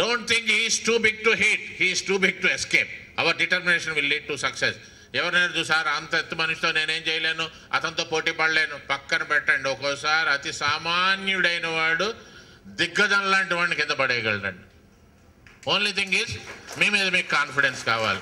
Don't think he is too big to hit. He is too big to escape. Our determination will lead to success. ఎవరినైనా చూసారు అంత ఎత్తు మనిషితో నేనేం చేయలేను, అతనితో పోటీ పడలేను, పక్కన పెట్టండి. ఒక్కోసారి అతి సామాన్యుడైన వాడు దిగ్గజం లాంటి వాడిని కింద పడేయగలడండి. ఓన్లీ థింగ్ ఈజ్ మీ మీద మీకు కాన్ఫిడెన్స్ కావాలి.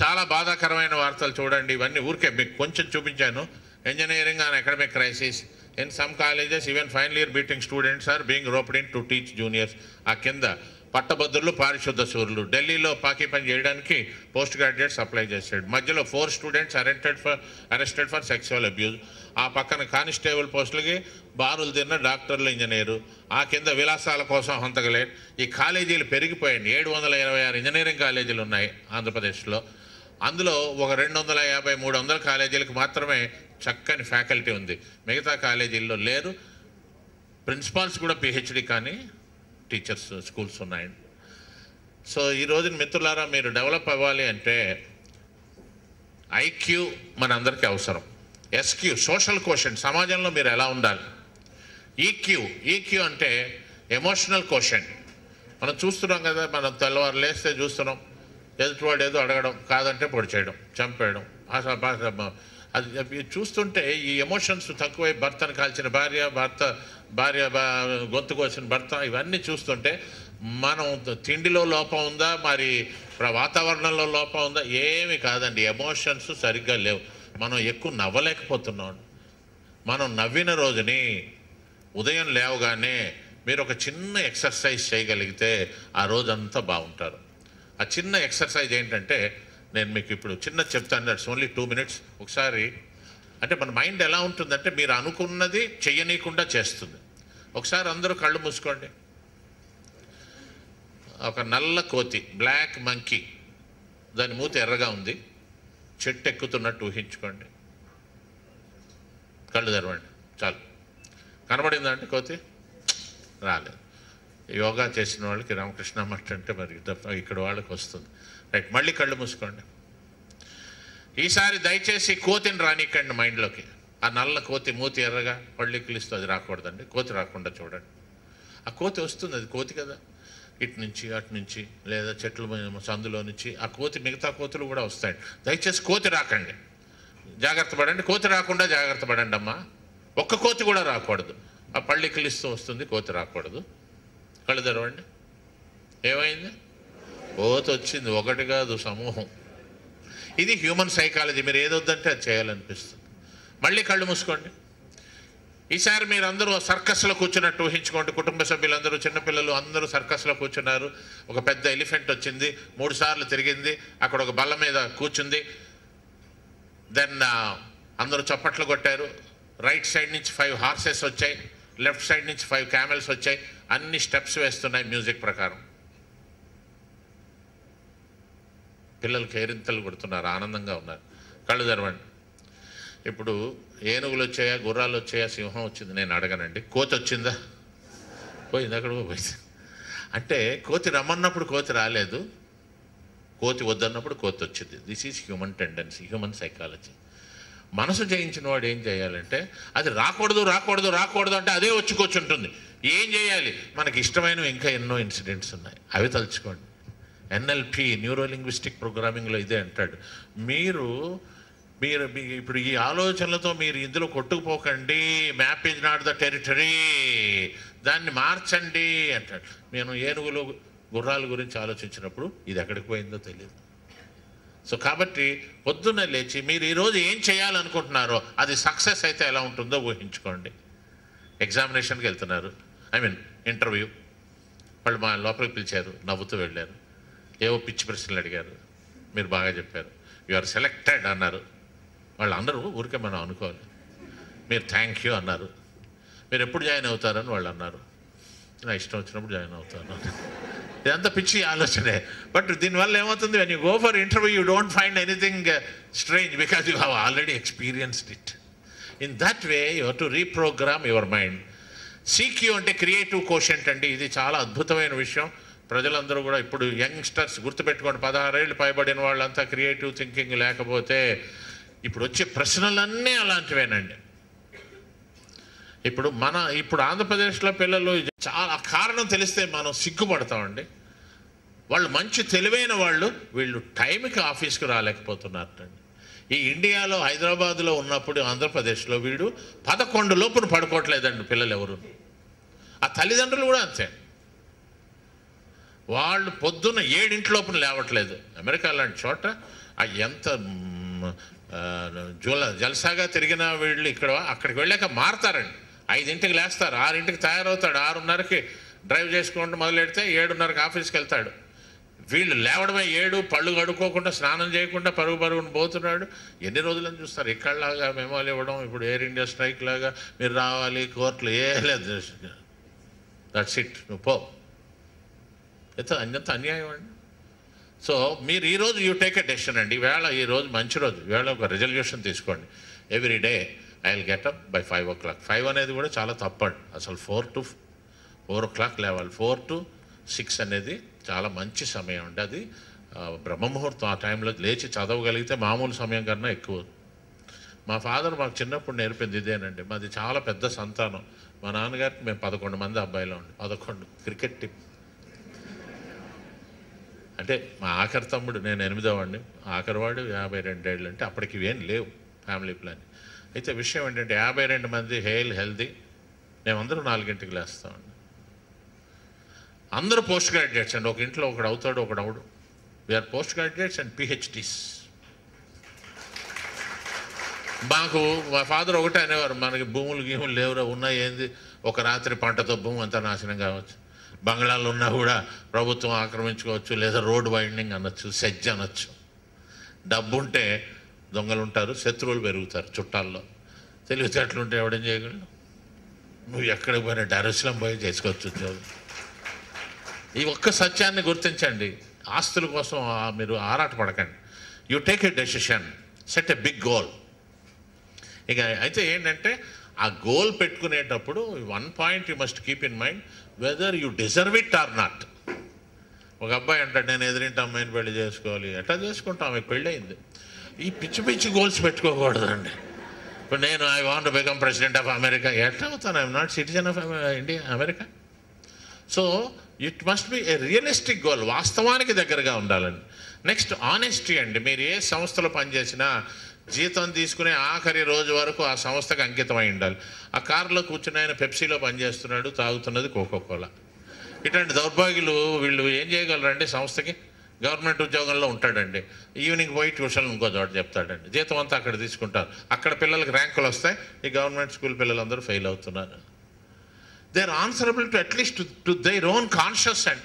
చాలా బాధాకరమైన వార్తలు చూడండి. ఇవన్నీ ఊరికే మీకు కొంచెం చూపించాను. engineering and academic crisis. In some colleges, even final year beating students are being roped in to teach juniors. ఆ కింద పట్టభద్రులు పారిశుద్ధ సూర్యులు. ఢిల్లీలో పాకీ పని చేయడానికి పోస్ట్ గ్రాడ్యుయేట్స్ అప్లై చేశాడు. మధ్యలో 4 students arrested for sexual abuse. ఆ పక్కన కానిస్టేబుల్ పోస్టులకి బారులు తిన్న డాక్టర్లు, ఇంజనీరు. ఆ కింద విలాసాల కోసం హంతకలేట్. ఈ కాలేజీలు పెరిగిపోయాయి. 726 ఇంజనీరింగ్ కాలేజీలు ఉన్నాయి ఆంధ్రప్రదేశ్లో. అందులో ఒక 250-300 కాలేజీలకు మాత్రమే చక్కని ఫ్యాకల్టీ ఉంది. మిగతా కాలేజీల్లో లేరు. ప్రిన్సిపాల్స్ కూడా పిహెచ్డి కానీ టీచర్స్ స్కూల్స్ ఉన్నాయండి. సో ఈ రోజున మిత్రులారా, మీరు డెవలప్ అవ్వాలి అంటే ఐక్యూ మనందరికీ అవసరం. ఎస్క్యూ సోషల్ కోషెంట్, సమాజంలో మీరు ఎలా ఉండాలి. ఈక్యూ అంటే ఎమోషనల్ కోషెంట్. మనం చూస్తున్నాం కదా, మనం తెల్లవారు లేస్తే చూస్తున్నాం, ఎదుటివాడు ఏదో అడగడం, కాదంటే పొడి చేయడం, చంపేయడం, అది చూస్తుంటే ఈ ఎమోషన్స్ తక్కువై భర్తను కాల్చిన భార్య గొంతు కోసిన భర్త, ఇవన్నీ చూస్తుంటే మనం తిండిలో లోపం ఉందా, మరి వాతావరణంలో లోపం ఉందా? ఏమి కాదండి, ఎమోషన్స్ సరిగ్గా లేవు. మనం ఎక్కువ నవ్వలేకపోతున్నాం. మనం నవ్విన రోజుని ఉదయం లేవగానే మీరు ఒక చిన్న ఎక్సర్సైజ్ చేయగలిగితే ఆ రోజంతా బాగుంటారు. ఆ చిన్న ఎక్సర్సైజ్ ఏంటంటే, నేను మీకు ఇప్పుడు చిన్న చెప్తాను. That's only 2 minutes. ఒకసారి అంటే మన మైండ్ ఎలా ఉంటుందంటే, మీరు అనుకున్నది చెయ్యనీయకుండా చేస్తుంది. ఒకసారి అందరూ కళ్ళు మూసుకోండి. ఒక నల్ల కోతి, బ్లాక్ మంకీ, దాని మూతి ఎర్రగా ఉంది, చెట్టు ఎక్కుతున్నట్టు ఊహించుకోండి. కళ్ళు తెరవండి, చాలు. కనబడిందా అండి కోతి? రాలేదు. యోగా చేసిన వాళ్ళకి రామకృష్ణ మఠ్ అంటే మరి ఇక్కడ వాళ్ళకి వస్తుంది. రైట్, మళ్ళీ కళ్ళు మూసుకోండి. ఈసారి దయచేసి కోతిని రానికండి మైండ్లోకి. ఆ నల్ల కోతి మూతి ఎర్రగా పళ్ళు కిలిస్తూ, అది రాకూడదండి. కోతి రాకుండా చూడండి. ఆ కోతి వస్తుంది, అది కోతి కదా, ఇటు నుంచి అటు నుంచి లేదా చెట్ల సందులో నుంచి ఆ కోతి, మిగతా కోతులు కూడా వస్తాయి. దయచేసి కోతి రాకండి, జాగ్రత్త పడండి. కోతి రాకుండా జాగ్రత్త పడండి అమ్మా. ఒక్క కోతి కూడా రాకూడదు. ఆ పళ్ళు కిలిస్తూ వస్తుంది, కోతి రాకూడదు. కళ్ళు తెరవండి. ఏమైంది? కోతి వచ్చింది, ఒకటి కాదు, సమూహం. ఇది హ్యూమన్ సైకాలజీ. మీరు ఏదొద్దంటే అది చేయాలనిపిస్తుంది. మళ్ళీ కళ్ళు మూసుకోండి. ఈసారి మీరందరూ సర్కస్లో కూర్చున్నట్టు ఊహించుకోండి. కుటుంబ సభ్యులందరూ, చిన్నపిల్లలు అందరూ సర్కస్లో కూర్చున్నారు. ఒక పెద్ద ఎలిఫెంట్ వచ్చింది, 3 సార్లు తిరిగింది, అక్కడ ఒక బల్ల మీద కూర్చుంది. దెన్ అందరూ చప్పట్లు కొట్టారు. రైట్ సైడ్ నుంచి 5 హార్సెస్ వచ్చాయి, లెఫ్ట్ సైడ్ నుంచి 5 క్యామెల్స్ వచ్చాయి. అన్ని స్టెప్స్ వేస్తున్నాయి మ్యూజిక్ ప్రకారం. పిల్లలు కేరింతలు కొడుతున్నారు, ఆనందంగా ఉన్నారు. కళ్ళు తెరవండి. ఇప్పుడు ఏనుగులు వచ్చాయా, గుర్రాలు వచ్చాయా, సింహం వచ్చింది? నేను అడగనండి. కోతి వచ్చిందా? పోయింది, అక్కడ పోయింది. అంటే కోతి రమ్మన్నప్పుడు కోతి రాలేదు, కోతి వద్దన్నప్పుడు కోతి వచ్చింది. This is human tendency, human psychology. మనసు జయించిన వాడు ఏం చేయాలంటే, అది రాకూడదు రాకూడదు రాకూడదు అంటే అదే వచ్చి కూర్చుంటుంది. ఏం చేయాలి? మనకి ఇష్టమైనవి ఇంకా ఎన్నో ఇన్సిడెంట్స్ ఉన్నాయి, అవి తలుచుకోండి. ఎన్ఎల్పి, న్యూరో లింగ్విస్టిక్ ప్రోగ్రామింగ్లో ఇదే అంటాడు. మీరు ఇప్పుడు ఈ ఆలోచనలతో మీరు ఇందులో కొట్టుకుపోకండి. Map is not the territory, దాన్ని మార్చండి అంటాడు. నేను ఏనుగులు గుర్రాల గురించి ఆలోచించినప్పుడు ఇది ఎక్కడికి పోయిందో తెలియదు. సో కాబట్టి పొద్దున్నే లేచి మీరు ఈరోజు ఏం చేయాలనుకుంటున్నారో అది సక్సెస్ అయితే ఎలా ఉంటుందో ఊహించుకోండి. ఎగ్జామినేషన్కి వెళ్తున్నారు, ఇంటర్వ్యూ. వాళ్ళు మా లోపలికి పిలిచారు, నవ్వుతూ వెళ్ళారు. ఏవో పిచ్చి ప్రశ్నలు అడిగారు, మీరు బాగా చెప్పారు. యు ఆర్ సెలెక్టెడ్ అన్నారు. వాళ్ళు అందరూ ఊరికే మనం అనుకోవాలి. మీరు థ్యాంక్ యూ అన్నారు. మీరు ఎప్పుడు జాయిన్ అవుతారని వాళ్ళు అన్నారు. నా ఇష్టం వచ్చినప్పుడు జాయిన్ అవుతాను. ఇదంతా పిచ్చి ఆలోచనే. బట్ దీనివల్ల ఏమవుతుంది, when you go for interview you don't find anything strange because you have already experienced it. In that way you have to reprogram your mind. CQ అంటే క్రియేటివ్ కోషెంట్ అండి. ఇది చాలా అద్భుతమైన విషయం. ప్రజలందరూ కూడా ఇప్పుడు యంగ్స్టర్స్ గుర్తుపెట్టుకోండి, 16 ఏళ్ళు పైబడిన వాళ్ళంతా క్రియేటివ్ థింకింగ్ లేకపోతే ఇప్పుడు వచ్చే ప్రశ్నలన్నీ అలాంటివేనండి. ఇప్పుడు ఆంధ్రప్రదేశ్లో పిల్లలు చాలా కారణం తెలిస్తే మనం సిగ్గుపడతామండి. వాళ్ళు మంచి తెలివైన వాళ్ళు, వీళ్ళు టైంకి ఆఫీస్కి రాలేకపోతున్నారండి. ఈ ఇండియాలో హైదరాబాద్లో ఉన్నప్పుడు ఆంధ్రప్రదేశ్లో వీడు 11 లోపున పడుకోవట్లేదండి పిల్లలు ఎవరు. ఆ తల్లిదండ్రులు కూడా అంతే, వాళ్ళు పొద్దున్న 7 లోపున లేవట్లేదు. అమెరికా లాంటి చోట ఎంత జల్సాగా తిరిగిన వీళ్ళు అక్కడికి వెళ్ళాక మారుతారండి. 5ంటికి లేస్తారు, 6ంటికి తయారవుతాడు, 6:30కి డ్రైవ్ చేసుకోండి మొదలెడితే 7:30కి ఆఫీస్కి వెళ్తాడు. వీళ్ళు లేవడమే 7, పళ్ళు కడుక్కోకుండా స్నానం చేయకుండా పరుగును పోతున్నాడు. ఎన్ని రోజులని చూస్తారు? ఇక్కడలాగా మెమోలు ఇవ్వడం, ఇప్పుడు ఎయిర్ ఇండియా స్ట్రైక్ లాగా మీరు రావాలి కోర్టులు ఏ లేదు. దట్స్ ఇట్, నువ్వు పో. అంత అన్యాయం అండి. సో మీరు ఈరోజు యూ టేక్ ఎ డెసిషన్ అండి. ఈరోజు మంచి రోజు, ఈవేళ ఒక రిజల్యూషన్ తీసుకోండి. Every day I will get up by 5 o'clock. 5 అనేది కూడా చాలా తప్పండి. అసలు 4 to 4 o'clock లేవాలి. 4 to 6 అనేది చాలా మంచి సమయం అండి. అది బ్రహ్మముహూర్తం. ఆ టైంలో లేచి చదవగలిగితే మామూలు సమయం కన్నా ఎక్కువ. మా ఫాదర్ మాకు చిన్నప్పుడు నేర్పింది ఇదేనండి. మాది చాలా పెద్ద సంతానం. మా నాన్నగారికి మేము 11 మంది అబ్బాయిలో ఉండి 11 క్రికెట్ టీం. అంటే మా ఆఖరి తమ్ముడు, నేను 8వ వాడిని, ఆఖరివాడు 52 ఏళ్ళు. అంటే అప్పటికి ఇవేం లేవు ఫ్యామిలీ ప్లాన్. అయితే విషయం ఏంటంటే 52 మంది హెల్దీ. మేమందరూ 4ంటికి లేస్తామండి. అందరూ పోస్ట్ గ్రాడ్యుయేట్స్ అండి. ఒక ఇంట్లో ఒకడు అవుతాడు, ఒకడు అవడు. We are post graduates and PhDs. మాకు మా ఫాదర్ ఒకటే అనేవారు, మనకి గీములు లేవురా, ఉన్నాయి ఏంది, ఒక రాత్రి పంటతో భూమి అంతా నాశనం కావచ్చు, బంగ్లాలు ఉన్నా కూడా ప్రభుత్వం ఆక్రమించుకోవచ్చు, లేదా రోడ్ వైండింగ్ అనొచ్చు, సెజ్ అనొచ్చు. డబ్బు ఉంటే దొంగలు ఉంటారు, శత్రువులు పెరుగుతారు చుట్టాల్లో. తెలివితేటలుంటే ఎవడేం చేయగలడు? నువ్వు ఎక్కడికి పోయినా డెరస్లం పోయి చేసుకోవచ్చు ఉద్యోగం. ఈ ఒక్క సత్యాన్ని గుర్తించండి. ఆస్తుల కోసం మీరు ఆరాటపడకండి. You take a decision, set a big goal. ఇక అయితే ఏంటంటే ఆ గోల్ పెట్టుకునేటప్పుడు 1 point you must keep in mind, whether you deserve it or not. ఒక అబ్బాయి అంటాడు, నేను ఎదురింటి అమ్మాయిని పెళ్లి చేసుకోవాలి. ఎట్లా చేసుకుంటాం? ఆమెకు పెళ్ళి అయింది. ఈ పిచ్చి గోల్స్ పెట్టుకోకూడదండి. ఇప్పుడు నేను I want to become president of America. ఎట్లా అవుతాను? I'm not citizen of America. So it must be A realistic goal, వాస్తవానికి దగ్గరగా ఉండాలండి. నెక్స్ట్ ఆనెస్టీ అండి. మీరు ఏ సంస్థలో పనిచేసినా జీతం తీసుకునే ఆఖరి రోజు వరకు ఆ సంస్థకు అంకితమై ఉండాలి. ఆ కారులో కూర్చుని ఆయన పెప్సీలో పనిచేస్తున్నాడు, తాగుతున్నది కోకోకోలా. ఇట్లాంటి దౌర్భాగ్యులు వీళ్ళు ఏం చేయగలరండి? సంస్థకి గవర్నమెంట్ ఉద్యోగంలో ఉంటాడండి, ఈవినింగ్ పోయి ట్యూషన్లు ఇంకో చోట చెప్తాడండి, జీతం అంతా అక్కడ తీసుకుంటారు. అక్కడ పిల్లలకి ర్యాంకులు వస్తాయి, ఈ గవర్నమెంట్ స్కూల్ పిల్లలందరూ ఫెయిల్ అవుతున్నారు. They are answerable to at least to their own conscious and